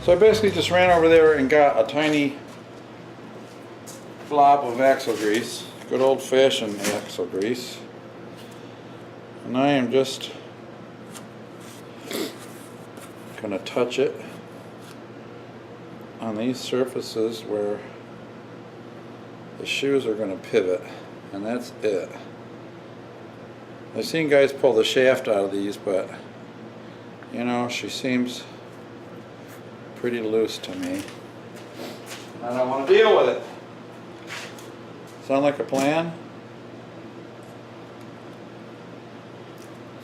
So I basically just ran over there and got a tiny blob of axle grease, good old-fashioned axle grease, and I am just going to touch it on these surfaces where the shoes are going to pivot, and that's it. I've seen guys pull the shaft out of these, but you know, she seems pretty loose to me. I don't want to deal with it. Sound like a plan?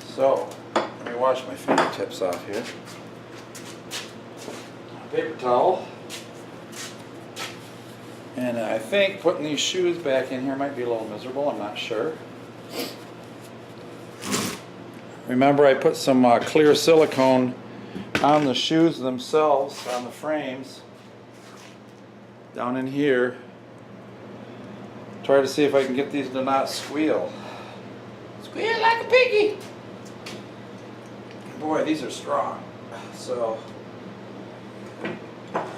So, let me wash my fingertips off here. Paper towel. And I think putting these shoes back in here might be a little miserable, I'm not sure. Remember, I put some clear silicone on the shoes themselves, on the frames, down in here. Try to see if I can get these to not squeal. Squeal like a piggy! Boy, these are strong. So,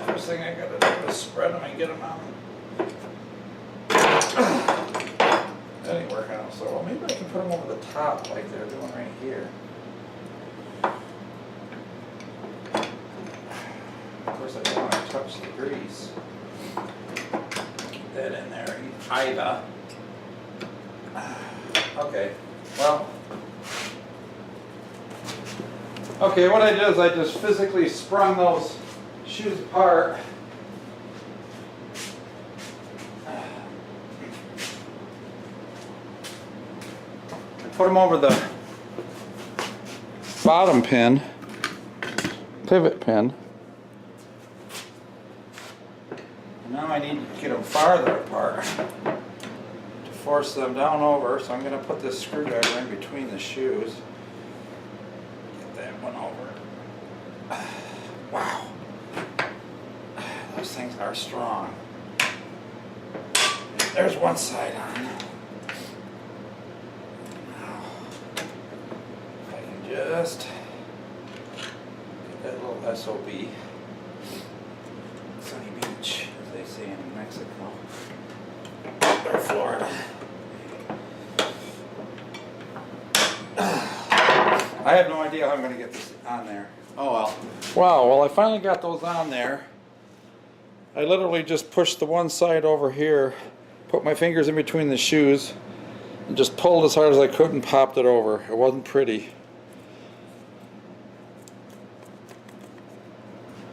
first thing I gotta do is spread them and get them out. That ain't working out so well. Maybe I can put them over the top like they're doing right here. Of course, I don't want to touch the grease. Keep that in there, either. Okay, well. Okay, what I did is I just physically sprung those shoes apart. Put them over the bottom pin, pivot pin. Now I need to get them farther apart to force them down over, so I'm going to put this screwdriver in between the shoes. Get that one over. Wow. Those things are strong. There's one side on. Just get that little SOB, Sunny Beach, as they say in Mexico, or Florida. I have no idea how I'm going to get this on there. Oh well. Wow, well I finally got those on there. I literally just pushed the one side over here, put my fingers in between the shoes, and just pulled as hard as I could and popped it over. It wasn't pretty.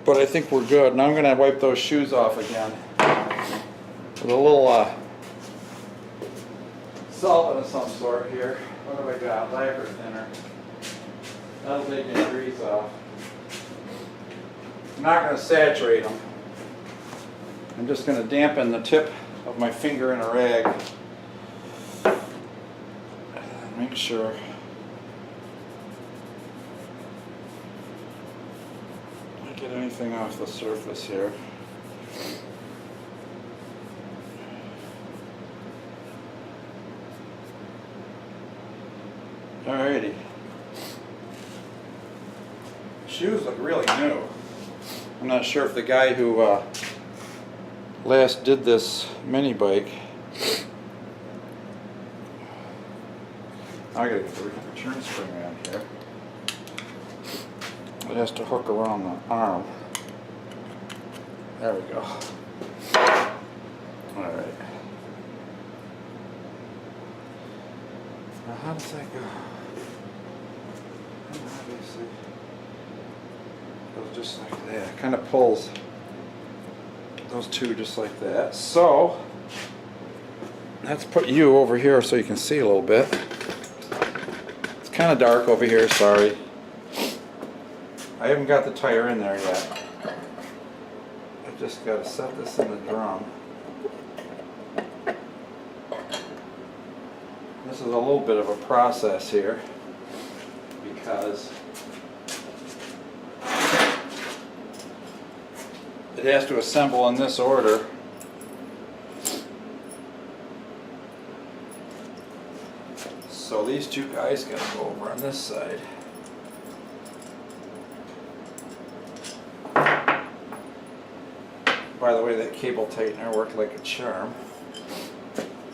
But I think we're good. Now I'm going to wipe those shoes off again with a little solvent of some sort here. What have I got? Lacquer thinner. That'll take any grease off. I'm not going to saturate them. I'm just going to dampen the tip of my finger in a rag. Make sure. Get anything off the surface here. Alrighty. Shoes look really new. I'm not sure if the guy who last did this mini bike. I gotta get the return spring around here. It has to hook around the arm. There we go. Alright. Now how does that go? Obviously, goes just like that. It kind of pulls those two just like that. So, let's put you over here so you can see a little bit. It's kind of dark over here, sorry. I haven't got the tire in there yet. I just got to set this in the drum. This is a little bit of a process here because it has to assemble in this order. So these two guys got to go over on this side. By the way, that cable tightener worked like a charm.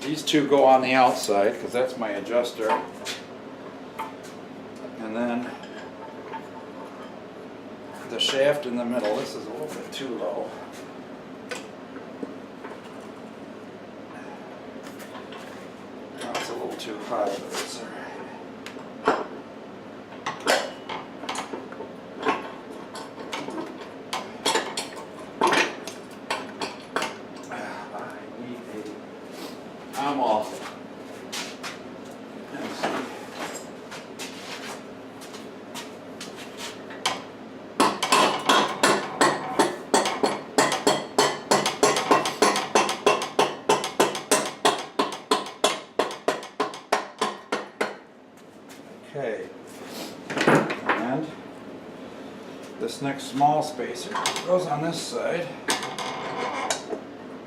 These two go on the outside because that's my adjuster. And then the shaft in the middle, this is a little bit too low. Now it's a little too high, but it's all right. I'm off. Okay, and this next small spacer goes on this side,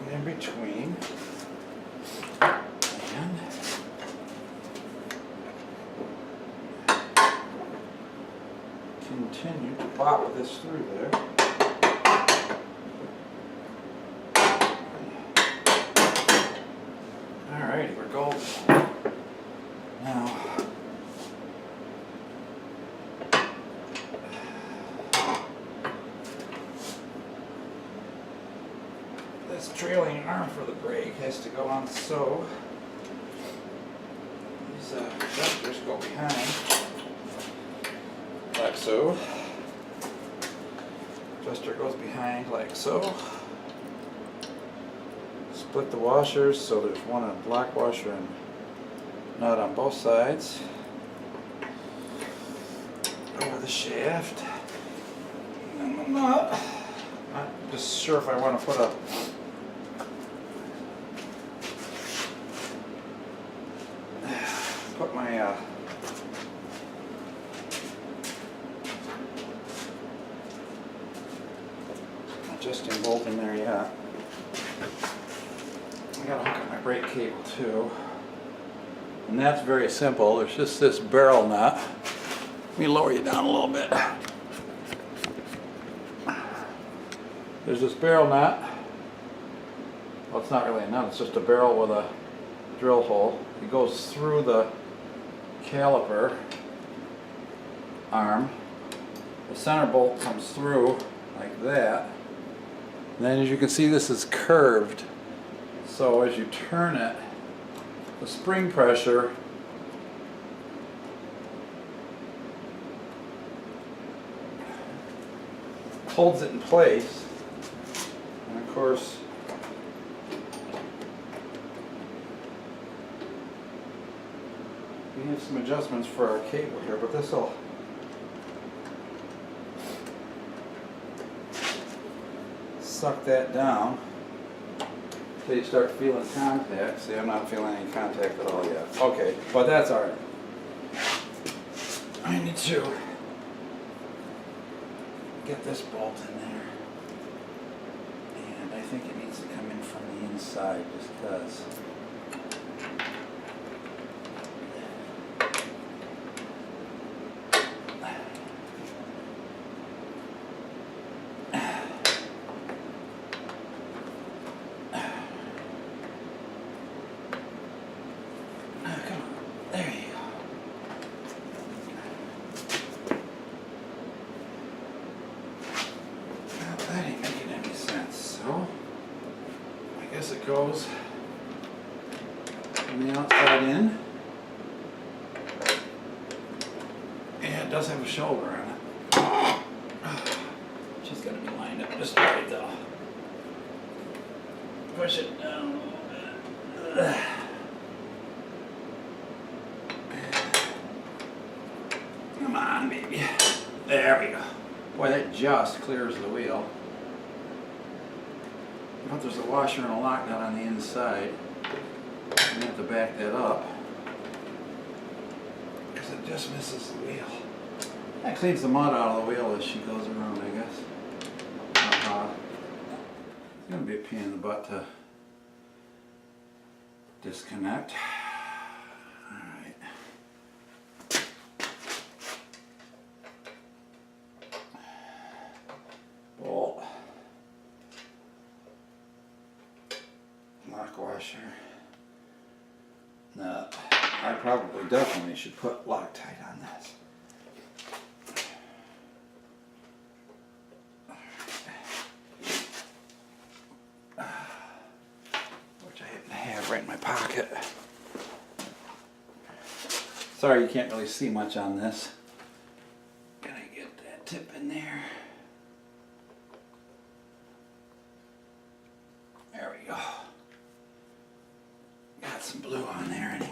and in between, and continue to pop this through there. Alrighty, we're golden. Now, this trailing arm for the brake has to go on so. These adjusters go behind, like so. Adjuster goes behind like so. Split the washers so there's one on block washer and nut on both sides. Over the shaft. And the nut. Not just sure if I want to put a my adjusting bolt in there yet. I gotta hook up my brake cable too. And that's very simple. There's just this barrel nut. Let me lower you down a little bit. There's this barrel nut. Well, it's not really a nut, it's just a barrel with a drill hole. It goes through the caliper arm. The center bolt comes through like that. And then as you can see, this is curved. So as you turn it, the spring pressure holds it in place. And of course, we have some adjustments for our cable here, but this will suck that down until you start feeling contact. See, I'm not feeling any contact at all yet. Okay, but that's all right. I need to get this bolt in there, and I think it needs to come in from the inside just because. That ain't making any sense, so I guess it goes from the outside in. And it does have a shoulder on it. She's got to be lined up just right though. Push it down a little bit. Come on, baby. There we go. Boy, that just clears the wheel. But there's a washer and a lock nut on the inside. You have to back that up because it just misses the wheel. That cleans the mud out of the wheel as she goes around, I guess. It's going to be a pain in the butt to disconnect. Alright. Bolt. lock washer. No, I probably definitely should put Loctite on this. Which I happen to have right in my pocket. Sorry you can't really see much on this. Gotta get that tip in there. There we go. Got some blue on there anyway.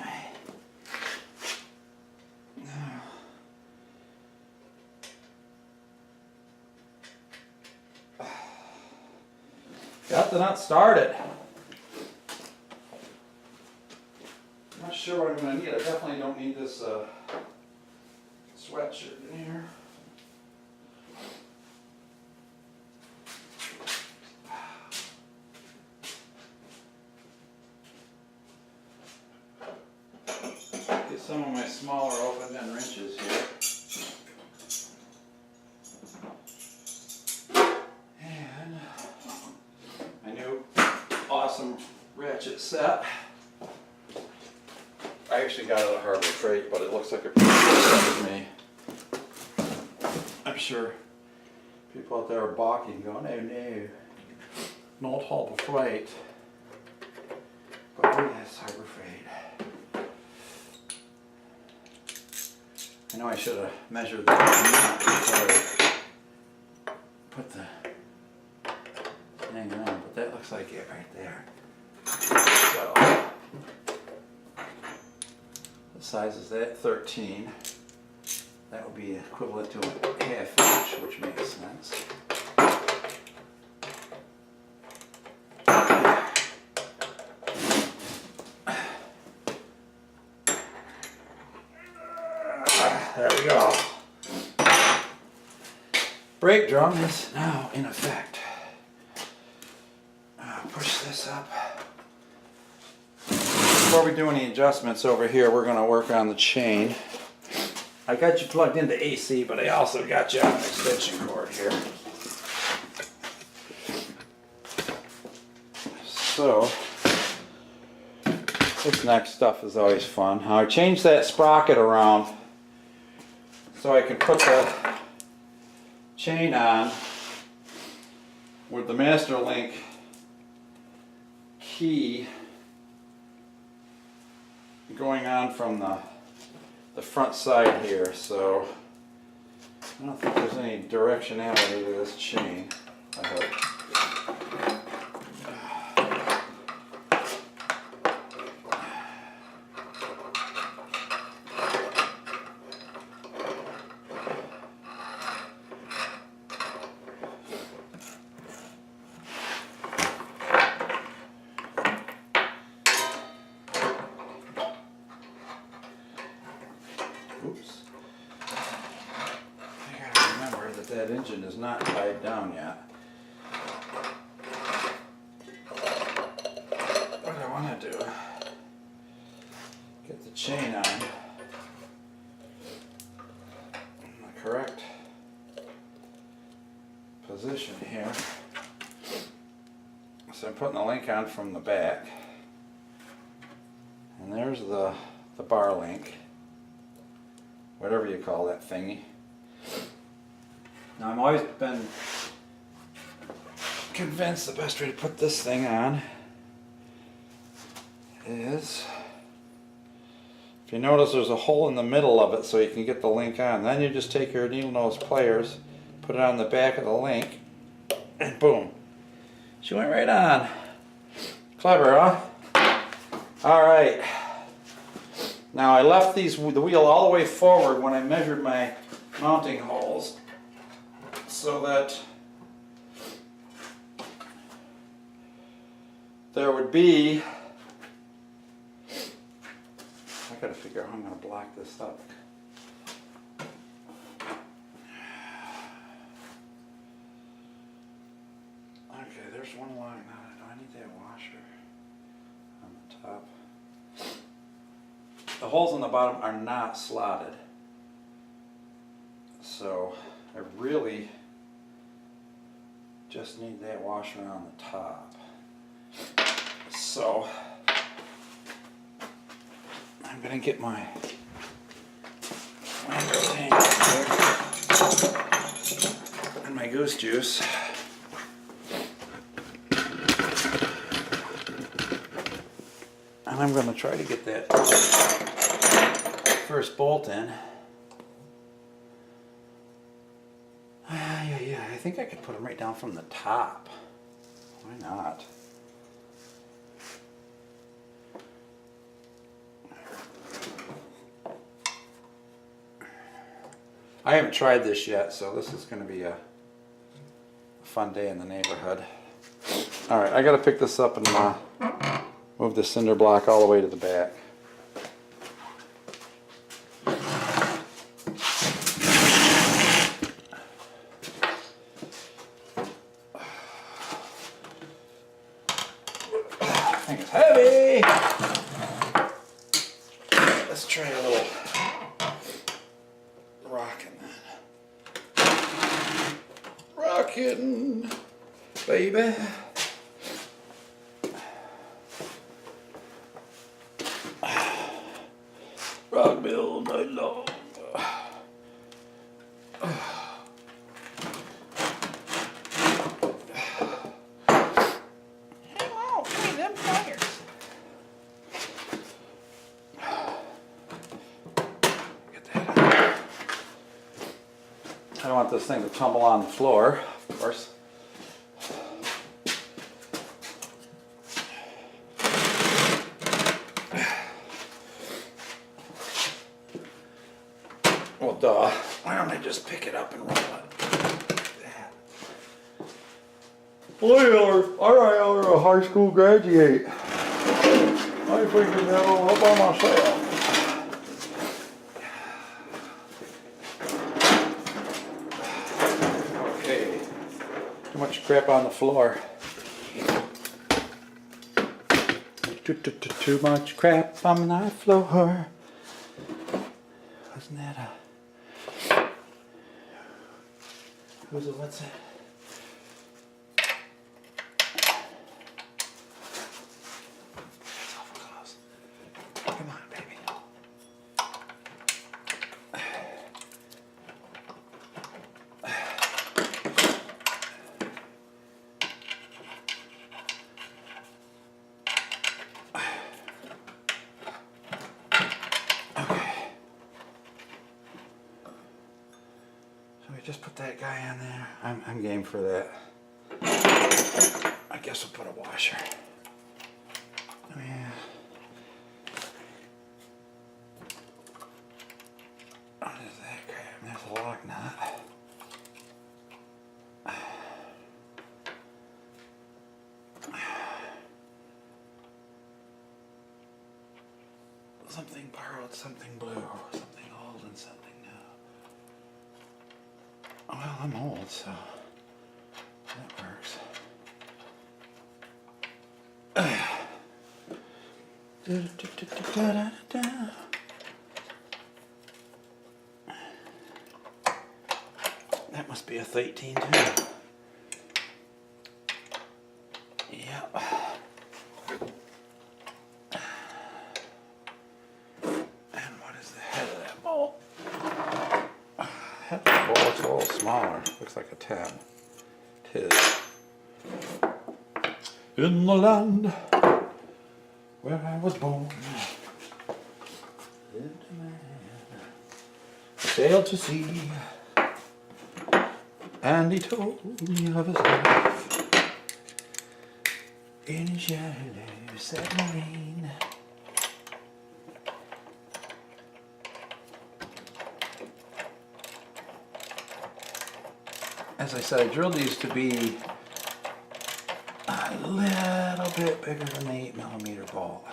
Got the nut started. Not sure what I'm going to need. I definitely don't need this sweatshirt in here. Get some of my smaller open end wrenches here. And my new awesome ratchet set. I actually got it at Harbor Freight, but it looks like a pretty good set to me. I'm sure people out there are balking, going, "Oh no, not Harbor Freight." But oh yes, Harbor Freight. I know I should have measured that before I put the thing on, but that looks like it right there. So, the size is that 13. That would be equivalent to a half inch, which makes sense. There we go. Brake drum is now in effect. Push this up. Before we do any adjustments over here, we're going to work on the chain. I got you plugged into AC, but I also got you on an extension cord here. So, this next stuff is always fun. I changed that sprocket around so I can put the chain on with the master link key going on from the front side here, so I don't think there's any directionality to this chain, I hope. Oops. I gotta remember that that engine is not tied down yet. What I want to do, get the chain on in the correct position here. So I'm putting the link on from the back. And there's the bar link. Whatever you call that thingy. Now I've always been convinced the best way to put this thing on is, if you notice there's a hole in the middle of it so you can get the link on. Then you just take your needle nose pliers, put it on the back of the link, and boom. She went right on. Clever, huh? Alright. Now I left the wheel all the way forward when I measured my mounting holes so that there would be, I gotta figure out how I'm gonna block this up. Okay, there's one line. Do I need that washer on the top? The holes on the bottom are not slotted, so I really just need that washer on the top. So I'm gonna get my tank here and my goose juice. And I'm gonna try to get that first bolt in. Yeah, I think I could put them right down from the top. Why not? I haven't tried this yet, so this is going to be a fun day in the neighborhood. Alright, I got to pick this up and move the cinder block all the way to the back. Thing is heavy! Let's try a little rocking that. Rocking, baby. Rock me all night long. I don't want this thing to tumble on the floor, of course. Well, duh. Why don't I just pick it up and roll it? I are a high school graduate. I figured that all up by myself. Too much crap on the floor. Too much crap on the floor. Wasn't that a... Who's it? What's that? That's awful close. Come on, baby. Just put that guy in there. I'm game for that. I guess we'll put a washer. Yeah. What is that crap? There's a lock nut. Something borrowed, something blue, something old and something new. Well, I'm old, so that works. That must be a 13 too. Yep. And what is the head of that bolt? Head of the bolt's a little smaller. Looks like a 10. It is. In the land where I was born, lived a man, sailed to sea, and he told me of his life in his yellow submarine. As I said, I drilled these to be a little bit bigger than the 8mm bolt.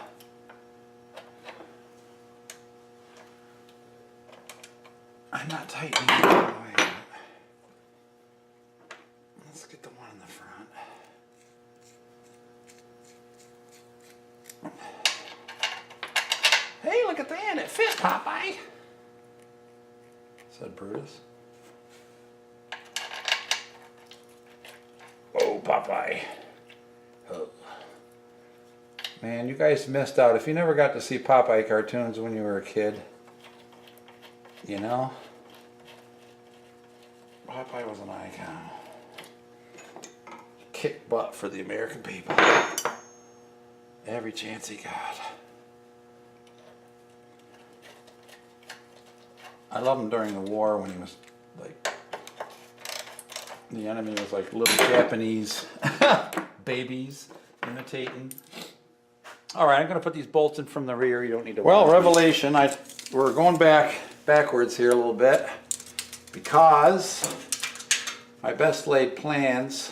I'm not tightening it all the way. Let's get the one in the front. Hey, look at that! It fits, Popeye! Said Brutus. Oh, Popeye. Oh. Man, you guys missed out. If you never got to see Popeye cartoons when you were a kid, you know, Popeye was an icon. Kicked butt for the American people. Every chance he got. I loved him during the war when he was like, the enemy was like little Japanese babies imitating. Alright, I'm going to put these bolts in from the rear. You don't need to. Well, revelation, we're going backwards here a little bit because my best laid plans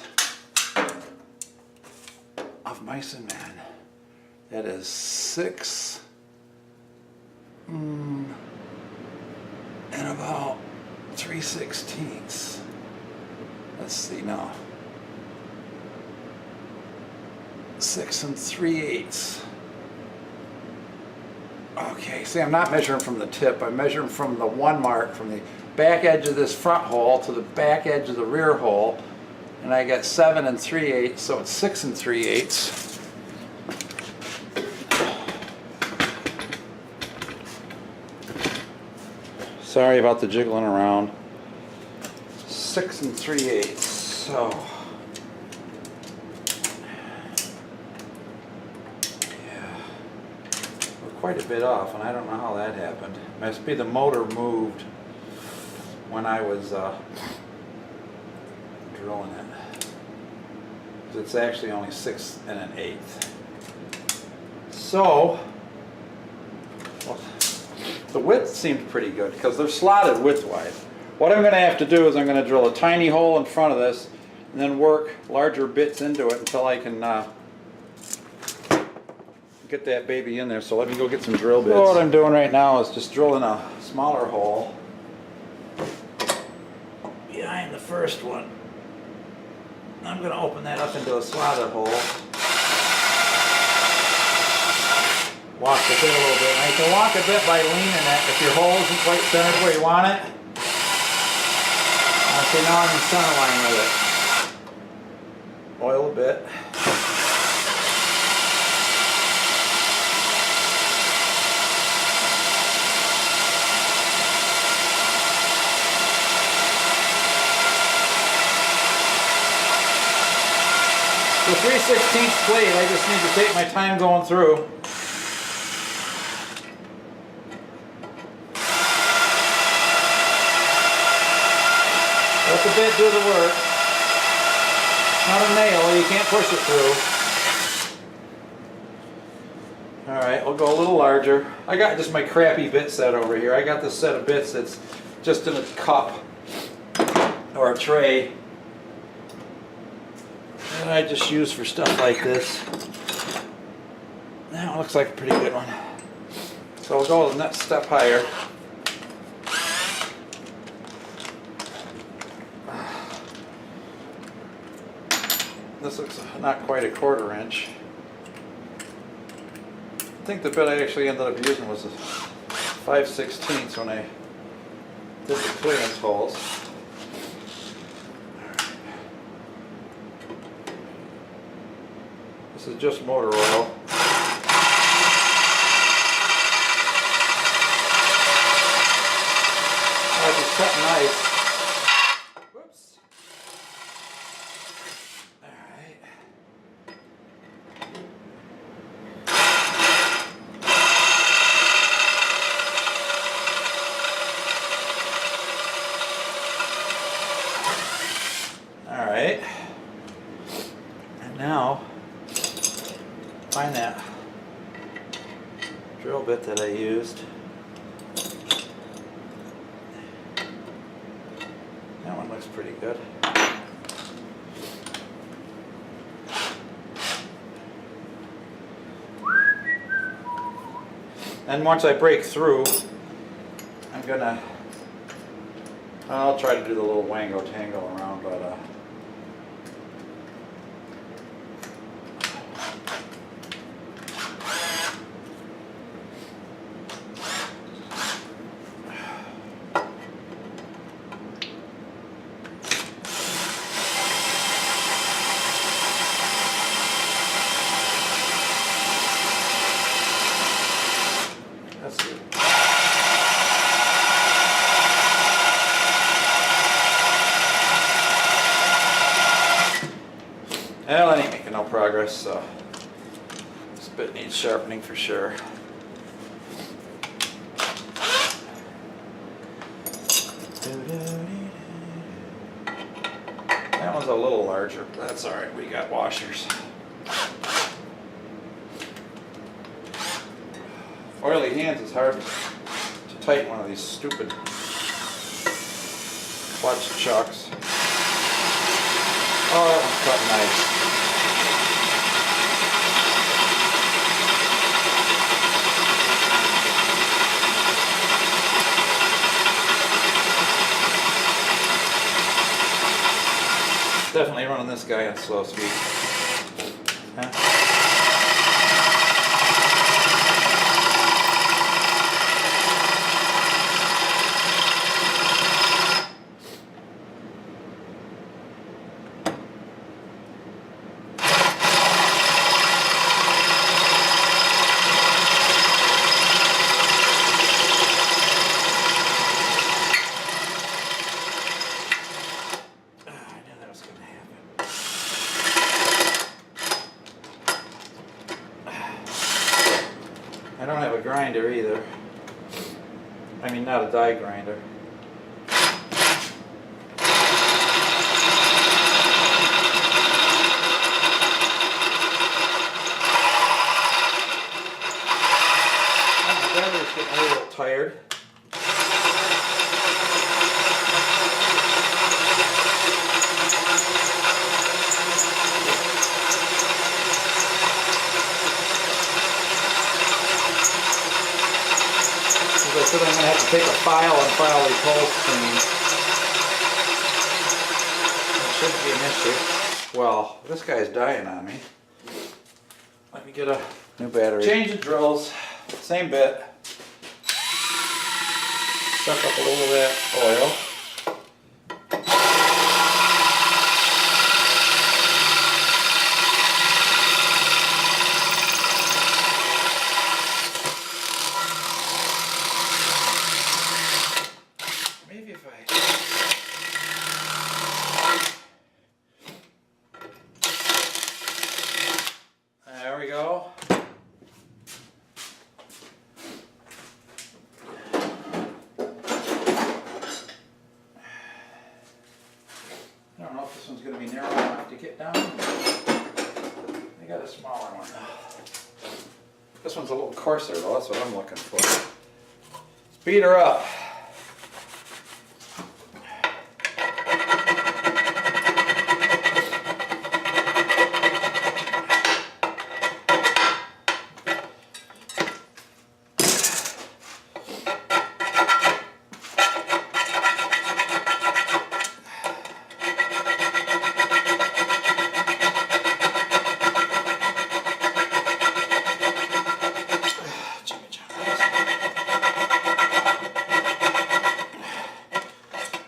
of mice and men. That is 6 and about 3/16. Let's see now. 6 3/8. Okay, see, I'm not measuring from the tip. I'm measuring from the 1 mark, from the back edge of this front hole to the back edge of the rear hole. And I got 7 3/8, so it's 6 3/8. Sorry about the jiggling around. 6 3/8. So yeah, we're quite a bit off, and I don't know how that happened. Must be the motor moved when I was drilling it. It's actually only 6 1/8. So well, the width seemed pretty good because they're slotted widthwise. What I'm going to have to do is I'm going to drill a tiny hole in front of this and then work larger bits into it until I can get that baby in there. So let me go get some drill bits. So what I'm doing right now is just drilling a smaller hole behind the first one. I'm going to open that up into a slotted hole. Walk the bit a little bit. Now you can walk a bit by leaning it if your hole isn't quite centered where you want it. Okay, now I'm in center line with it. Oil a bit. The 3/16 plate, I just need to take my time going through. Let the bit do the work. It's not a nail, you can't push it through. Alright, I'll go a little larger. I got just my crappy bit set over here. I got this set of bits that's just in a cup or a tray that I just use for stuff like this. That looks like a pretty good one. So we'll go the next step higher. This looks not quite a 1/4 inch. I think the bit I actually ended up using was a 5/16 when I did the clearance holes. This is just motor oil. Oh, it's cut nice. Whoops. Alright. Alright. And now find that drill bit that I used. That one looks pretty good. And once I break through, I'll try to do the little wango tango around, but making no progress, so this bit needs sharpening for sure. That one's a little larger, but that's alright, we got washers. Oily hands is hard to tighten one of these stupid clutch chucks. Oh, that one's cutting nice. Definitely running this guy on slow speed. Huh? I don't have a grinder either. I mean, not a die grinder. My battery's getting a little tired. I said I'm going to have to take a file and file these holes clean. That shouldn't be an issue. Well, this guy's dying on me. Let me get a new battery. Change the drills. Same bit. Suck up a little of that oil. There we go. I don't know if this one's going to be narrow enough to get down. I got a smaller one. This one's a little coarser though, that's what I'm looking for. Speed her up.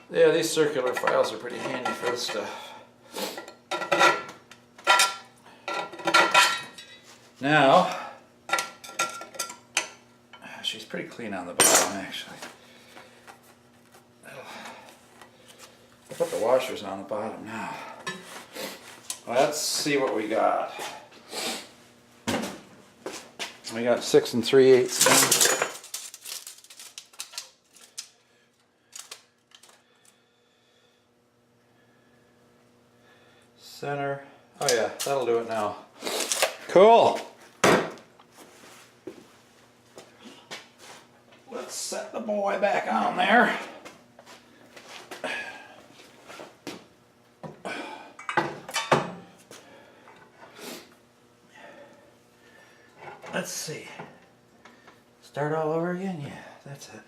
Yeah, these circular files are pretty handy for this stuff. Now, she's pretty clean on the bottom actually. I put the washers on the bottom now. Let's see what we got. We got 6 3/8 inch. Center. Oh yeah, that'll do it now. Cool. Let's set the boy back on there. Let's see. Start all over again? Yeah, that's it.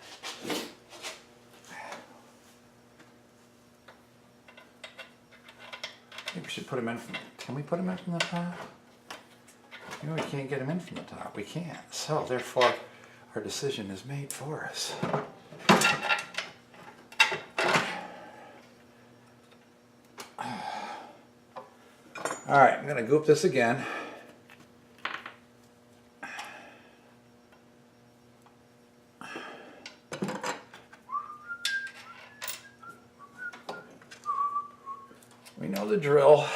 Maybe we should put them in from, can we put them in from the top? Maybe we can't get them in from the top. We can't. So therefore our decision is made for us. Alright, I'm going to goop this again. We know the drill.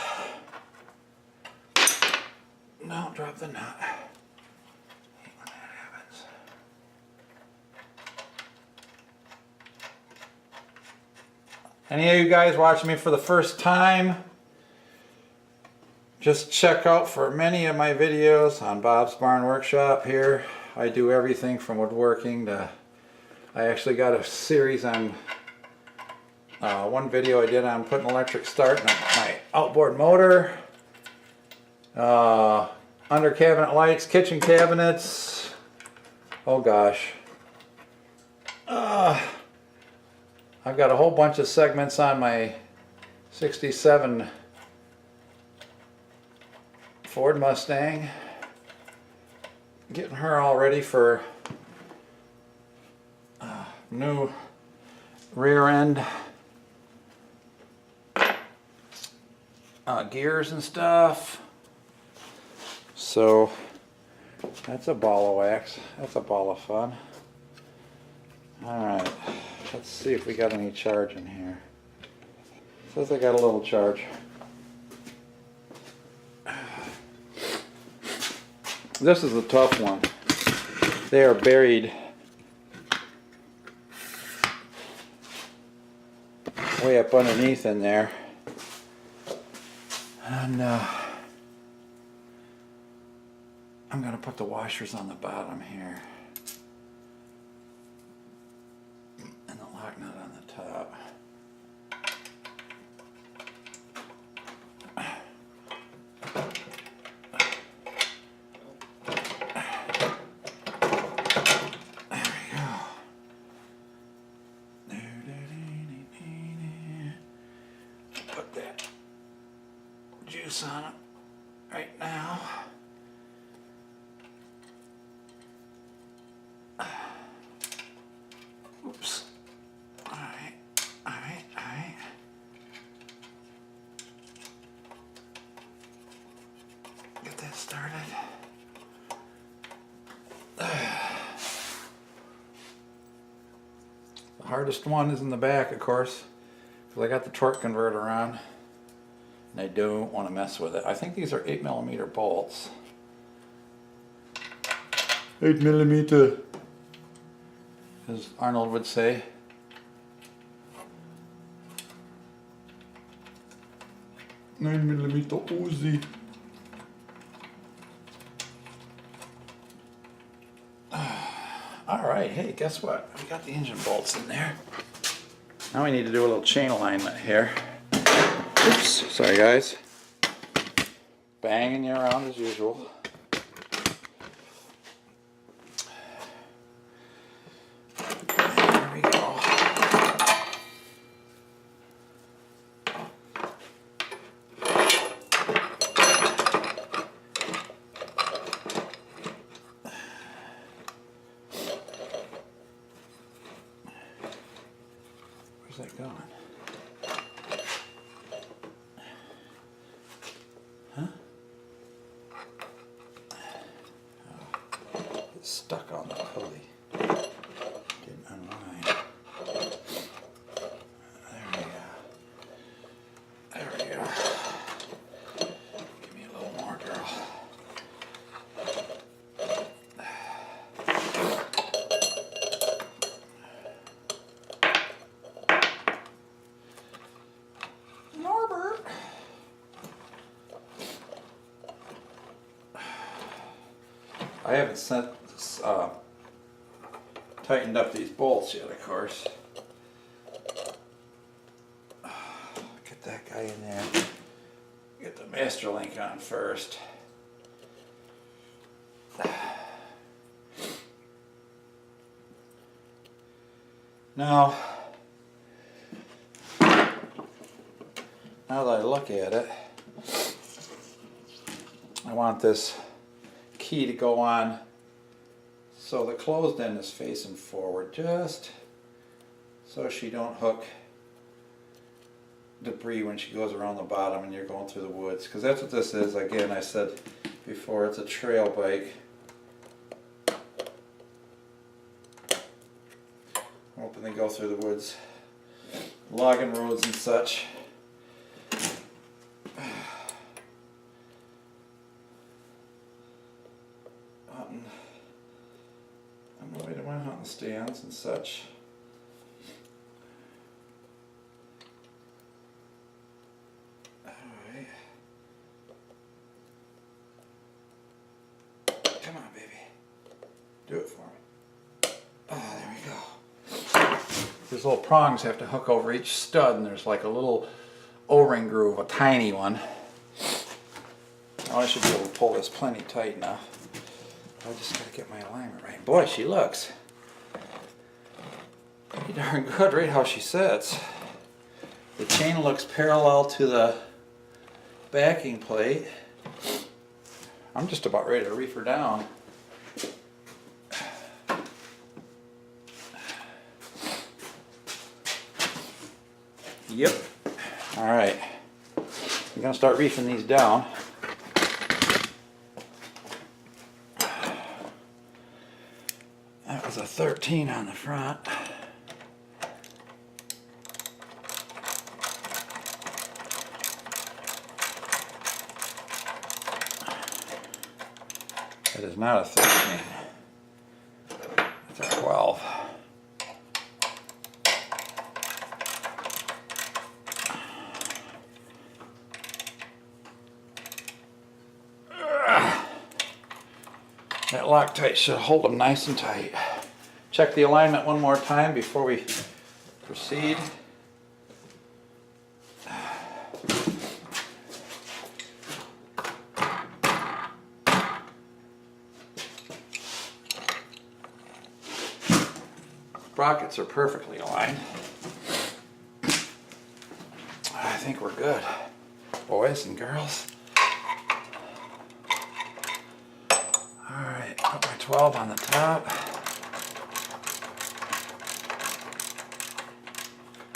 No, drop the nut. I hate when that happens. Any of you guys watching me for the first time, just check out for many of my videos on Bob's Barn Workshop here. I do everything from woodworking to, I actually got a series on, one video I did on putting electric start in my outboard motor. Under cabinet lights, kitchen cabinets. Oh gosh. I've got a whole bunch of segments on my 67 Ford Mustang. Getting her all ready for new rear end gears and stuff. So that's a ball of wax. That's a ball of fun. Alright, let's see if we got any charge in here. Says I got a little charge. This is a tough one. They are buried way up underneath in there. And I'm going to put the washers on the bottom here. And the lock nut on the top. Juice on it right now. Oops. Alright. Get that started. The hardest one is in the back, of course, because I got the torque converter on. And I don't want to mess with it. I think these are 8mm bolts. 8mm, as Arnold would say. $9mm Uzi. Alright, hey, guess what? We got the engine bolts in there. Now we need to do a little chain alignment here. Oops, sorry guys. Banging you around as usual. There we go. Where's that going? Huh? Oh, it's stuck on the pulley. Didn't unwind. There we go. There we go. Give me a little more, girl. Norbert. I haven't tightened up these bolts yet, of course. Get that guy in there. Get the master link on first. Now that I look at it, I want this key to go on so the closed end is facing forward, just so she don't hook debris when she goes around the bottom and you're going through the woods, because that's what this is. Again, I said before, it's a trail bike. I'm hoping they go through the woods, logging roads and such. the stands and such. Alright. Come on, baby. Do it for me. Oh, there we go. These little prongs have to hook over each stud, and there's like a little O-ring groove, a tiny one. Now I should be able to pull this plenty tight now. I just gotta get my alignment right. Boy, she looks pretty darn good right how she sits. The chain looks parallel to the backing plate. I'm just about ready to reef her down. Yep. Alright. I'm going to start reefing these down. That was a 13 on the front. It is not a 13. It's a 12. That Loctite should hold them nice and tight. Check the alignment one more time before we proceed. Sprockets are perfectly aligned. I think we're good, boys and girls. Alright, put my 12 on the top.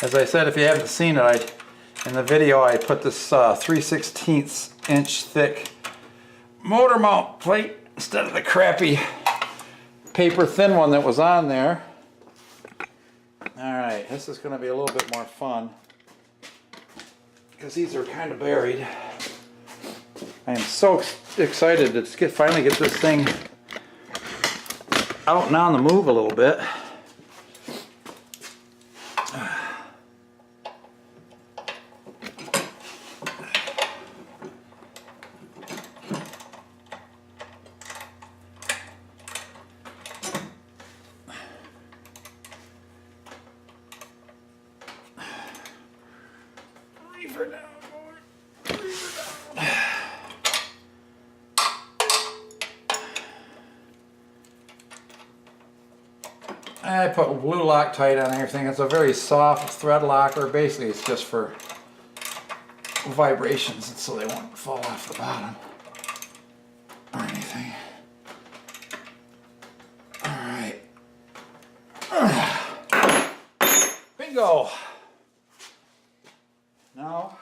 As I said, if you haven't seen it, in the video I put this 3/16 inch thick motor mount plate instead of the crappy paper thin one that was on there. Alright, this is going to be a little bit more fun because these are kind of buried. I am so excited to finally get this thing out and on the move a little bit. Leave her down, boy. Leave her down. I put blue Loctite on everything. It's a very soft thread locker. Basically, it's just for vibrations, so they won't fall off the bottom or anything. All right. Bingo. Now,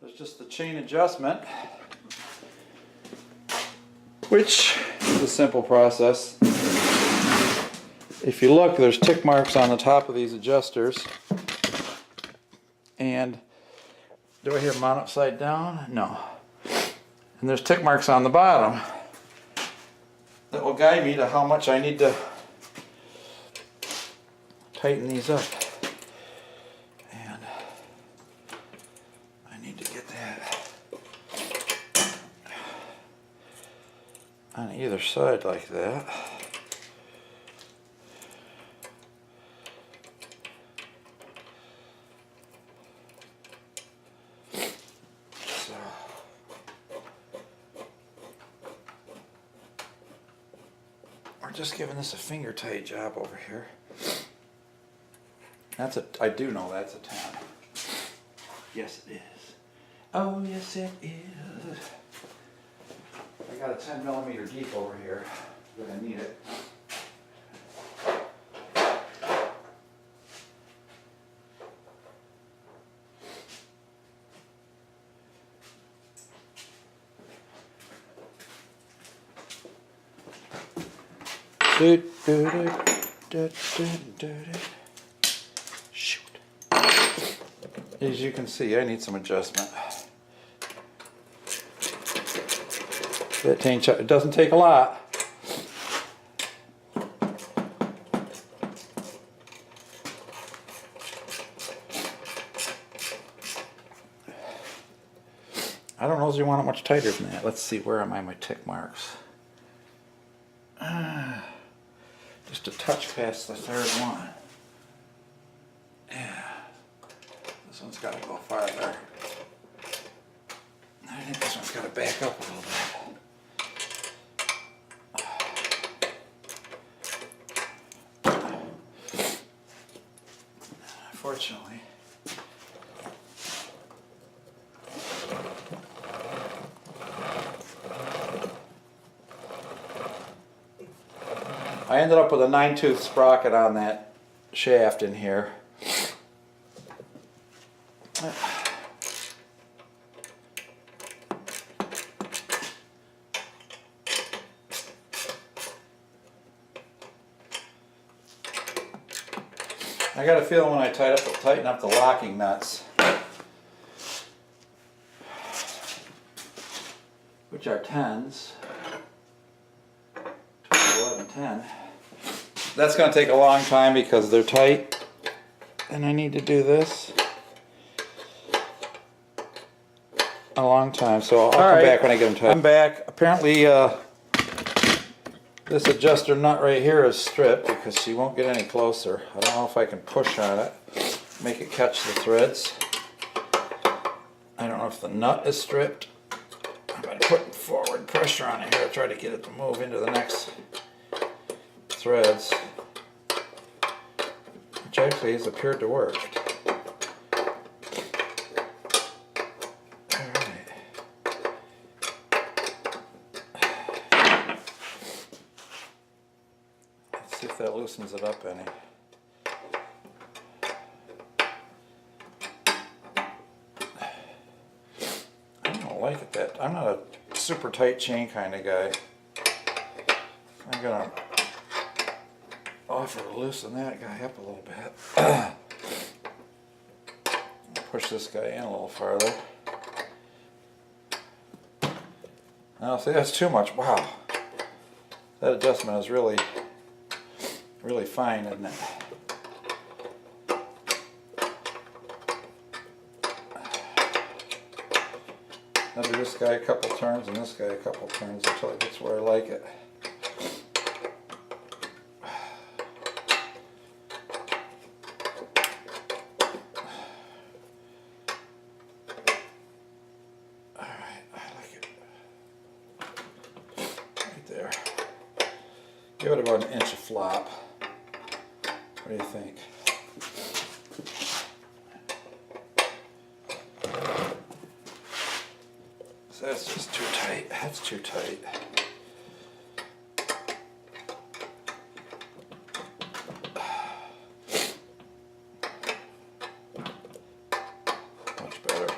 there's just the chain adjustment, which is a simple process. If you look, there's tick marks on the top of these adjusters. And do I have them on upside down? No. And there's tick marks on the bottom that will guide me to how much I need to tighten these up. And I need to get that on either side like that. Just giving this a finger tight job over here. I do know that's a 10. Yes it is. Oh yes it is. I got a 10mm deep over here, but I need it. Shoot. As you can see, I need some adjustment. It doesn't take a lot. want it much tighter than that. Let's see, where am I, my tick marks? Just a touch past the third one. Yeah. This one's got to go farther. I think this one's got to back up a little bit. Unfortunately, I ended up with a 9-tooth sprocket on that shaft in here. I got a feeling when I tighten up the locking nuts, which are 10s, 11, 10, that's going to take a long time because they're tight, and I need to do this a long time, so I'll come back when I get them tight. I'm back. Apparently this adjuster nut right here is stripped because she won't get any closer. I don't know if I can push on it, make it catch the threads. I don't know if the nut is stripped. I'm going to put forward pressure on it here to try to get it to move into the next threads, which actually has appeared to work. If that loosens it up any. I don't like it that. I'm not a super tight chain kind of guy. I'm gonna offer to loosen that guy up a little bit. Push this guy in a little farther. Now see, that's too much. Wow, that adjustment is really fine, isn't it? I'll do this guy a couple turns and this guy a couple turns until it gets where I like it. Alright, I like it. Right there. Give it about an inch of flop. What do you think? So that's just too tight. That's too tight. Much better.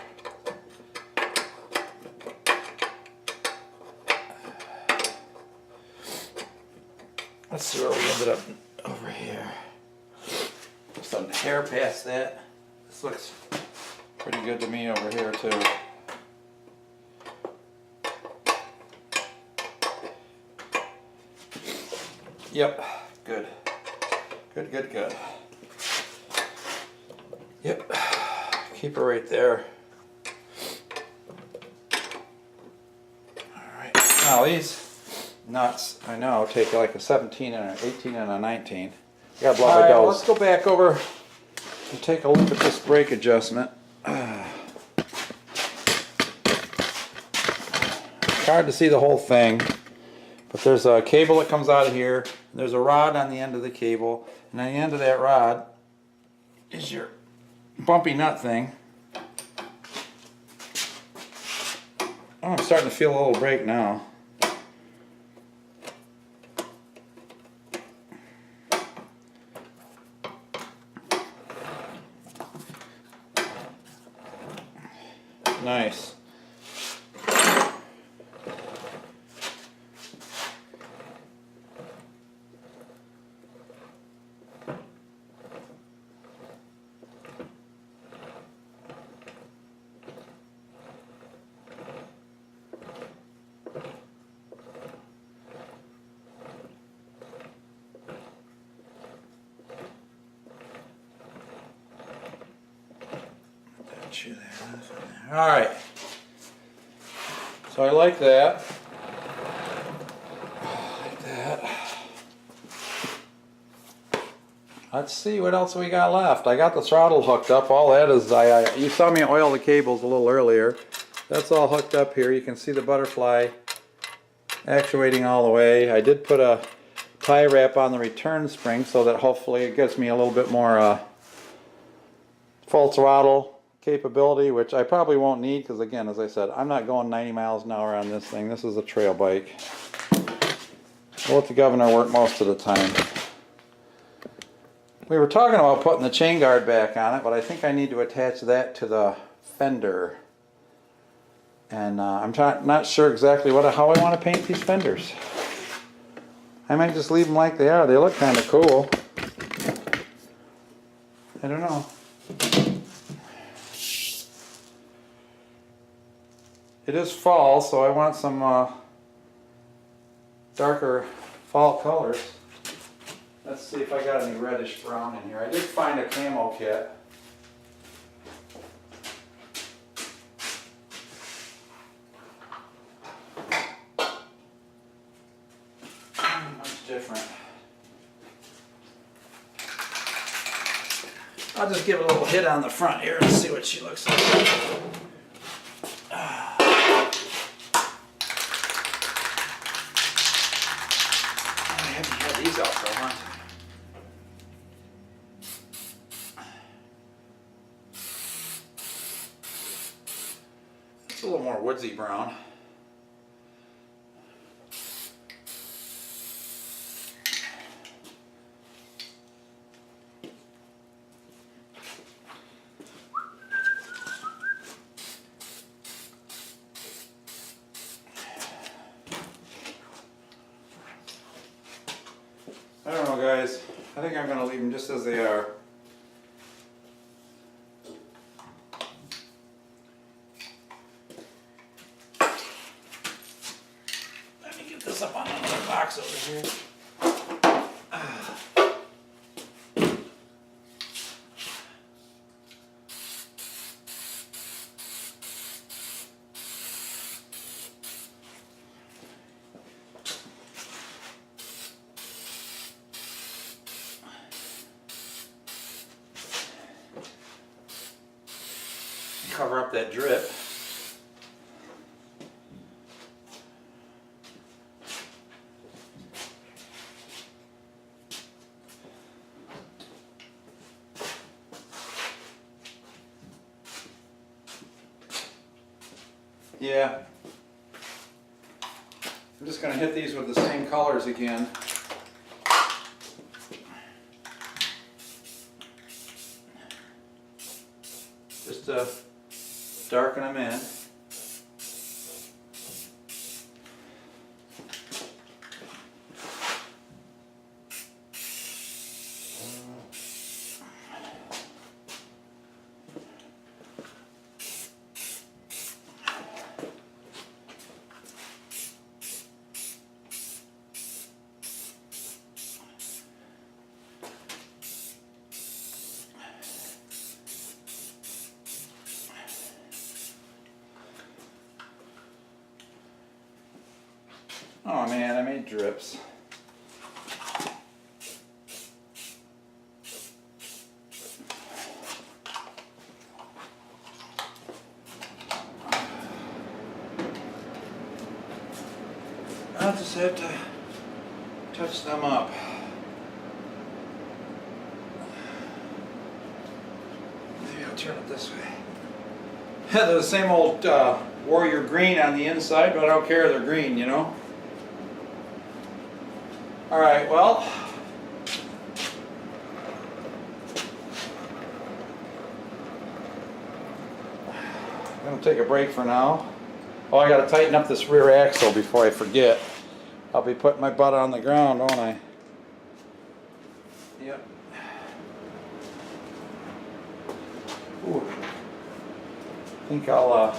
Let's see where we ended up over here. Just a hair past that. This looks pretty good to me over here too. Yep, good. Good, good, good. Yep, keep her right there. Alright, now these nuts, I know, take like a 17 and an 18 and a 19. I gotta blow my nose. Let's go back over and take a look at this brake adjustment. It's hard to see the whole thing, but there's a cable that comes out of here. There's a rod on the end of the cable, and on the end of that rod is your bumpy nut thing. Oh, I'm starting to feel a little brake now. Nice. All right. So I like that. Like that. Let's see what else we got left. I got the throttle hooked up. All that is, you saw me oil the cables a little earlier. That's all hooked up here. You can see the butterfly actuating all the way. I did put a tie wrap on the return spring so that hopefully it gives me a little bit more full throttle capability, which I probably won't need because, again, as I said, I'm not going 90 miles an hour on this thing. This is a trail bike. I'll let the governor work most of the time. We were talking about putting the chain guard back on it, but I think I need to attach that to the fender. And I'm not sure exactly how I want to paint these fenders. I might just leave them like they are. They look kind of cool. I don't know. It is fall, so I want some darker fall colors. Let's see if I got any reddish brown in here. I did find a camo kit. Much different. I'll just give it a little hit on the front here and see what she looks like. I haven't had these out for a long time. It's a little more woodsy brown. I don't know, guys. I think I'm going to leave them just as they are. Let me get this up on another box over here. Cover up that drip. Yeah. I'm just going to hit these with the same colors again. Just to darken them in. Oh man, I made drips. I'll just have to touch them up. Maybe I'll turn it this way. They're the same old warrior green on the inside, but I don't care, they're green, you know? Alright, well, I'm going to take a break for now. Oh, I got to tighten up this rear axle before I forget. I'll be putting my butt on the ground, won't I? Yep. Ooh. I think I'll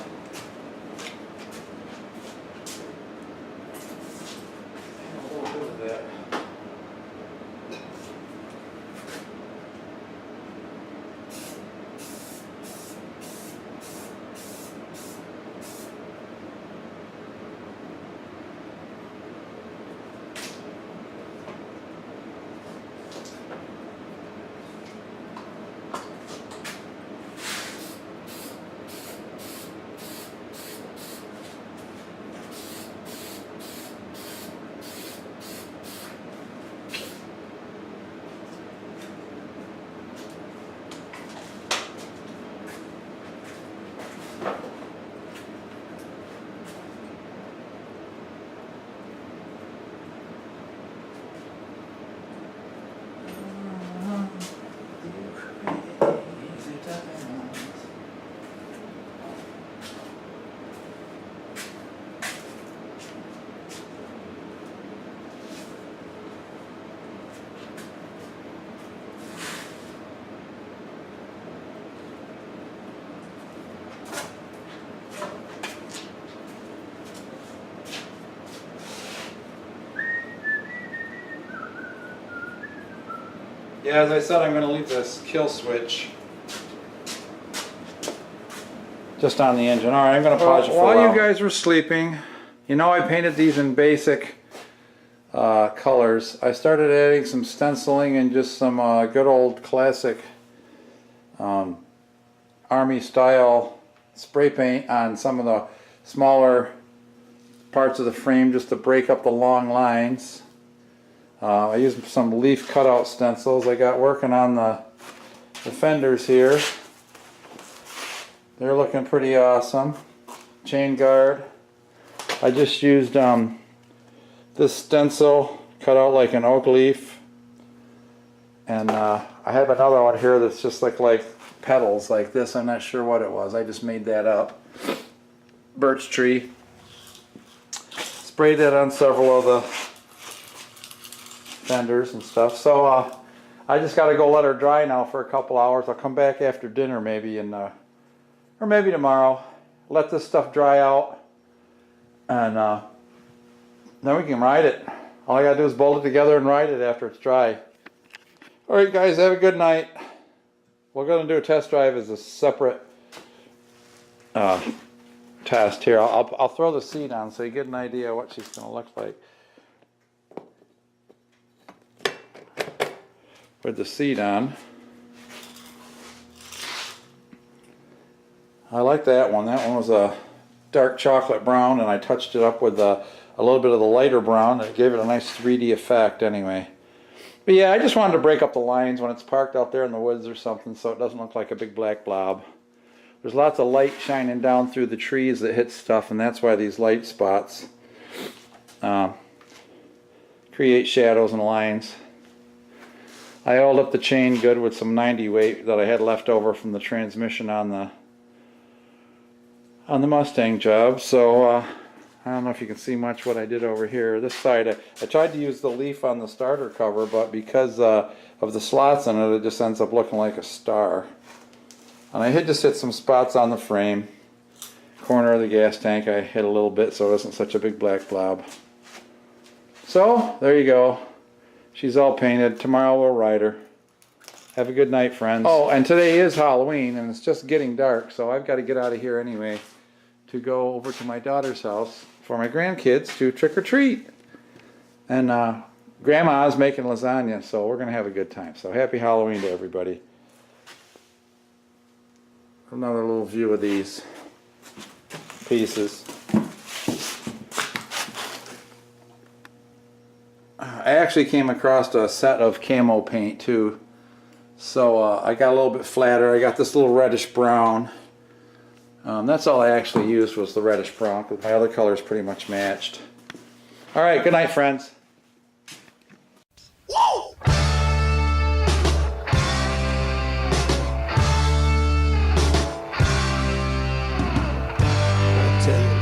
Yeah, as I said, I'm going to leave this kill switch just on the engine. All right, I'm going to pause you for a while. While you guys were sleeping, you know I painted these in basic colors. I started adding some stenciling and just some good old classic Army style spray paint on some of the smaller parts of the frame just to break up the long lines. I used some leaf cutout stencils I got working on the fenders here. They're looking pretty awesome. Chain guard. I just used this stencil cut out like an oak leaf, and I have another one here that's just like petals like this. I'm not sure what it was. I just made that up. Birch tree. Sprayed it on several of the fenders and stuff. So I just got to go let her dry now for a couple hours. I'll come back after dinner maybe, and or maybe tomorrow. Let this stuff dry out, and then we can ride it. All I got to do is bolt it together and ride it after it's dry. Alright guys, have a good night. We're going to do a test drive as a separate test here. I'll throw the seat on so you get an idea what she's going to look like with the seat on. I like that one. That one was a dark chocolate brown, and I touched it up with a little bit of the lighter brown. It gave it a nice 3D effect anyway. But yeah, I just wanted to break up the lines when it's parked out there in the woods or something so it doesn't look like a big black blob. There's lots of light shining down through the trees that hit stuff, and that's why these light spots create shadows and lines. I held up the chain good with some 90 weight that I had left over from the transmission on the Mustang job. So I don't know if you can see much what I did over here. This side, I tried to use the leaf on the starter cover, but because of the slots in it, it just ends up looking like a star. And I just hit some spots on the frame. Corner of the gas tank I hit a little bit so it wasn't such a big black blob. So, there you go. She's all painted. Tomorrow we'll ride her. Have a good night, friends. Oh, and today is Halloween, and it's just getting dark, so I've got to get out of here anyway to go over to my daughter's house for my grandkids to trick-or-treat. And Grandma's making lasagna, so we're going to have a good time. So happy Halloween to everybody. Another little view of these pieces. I actually came across a set of camo paint too. So I got a little bit flatter. I got this little reddish brown. That's all I actually used was the reddish brown, because my other colors pretty much matched. Alright, good night, friends. Tell you